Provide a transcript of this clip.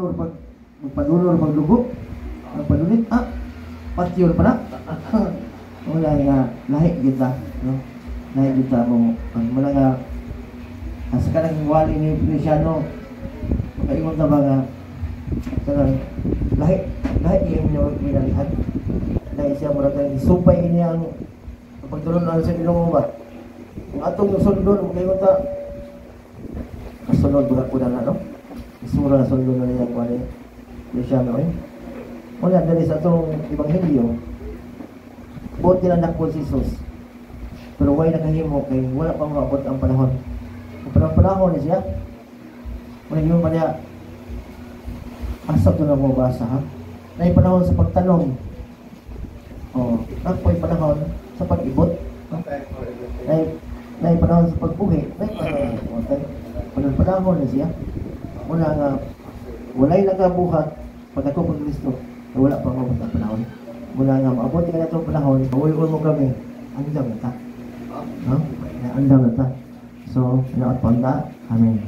Magpadulor, magdugo, magpadulit, patyol pa na. Wala nga, lahi kita, no? Lahi kita mo, wala nga, sa kanang wali ni Feliciano, makaingon na ba nga, lahi yung minalihan. Lahi siya, mura tayo, supay niya ang pagtulong na sa ilong mo ba? Kung atong yung sundon, makaingon ta, kasunod, burak ko na, no? Isura na sundon na niya, kung ano Feliciano, wala dali sa itong Ebanghelyo, buot nilanak po si Jesus, pero why nakahimo kay wala pang maabot ang panahon. Ang panahon niya siya, wala yung pa niya, asap ito na mo basa, ha? Na yung panahon sa pagtanong, na po yung panahon sa pag-ibot, na yung panahon sa pagbuhi, na yung panahon niya siya, wala nga, wala'y nagabuhat pag ako pag Kristo, wala pang maabot ang panahon. Mula nga maabot ka na itong panahon, mauwi-uwi mo kami, andam na ta. No? Andam na ta. So, naot pa ang ta. Amen.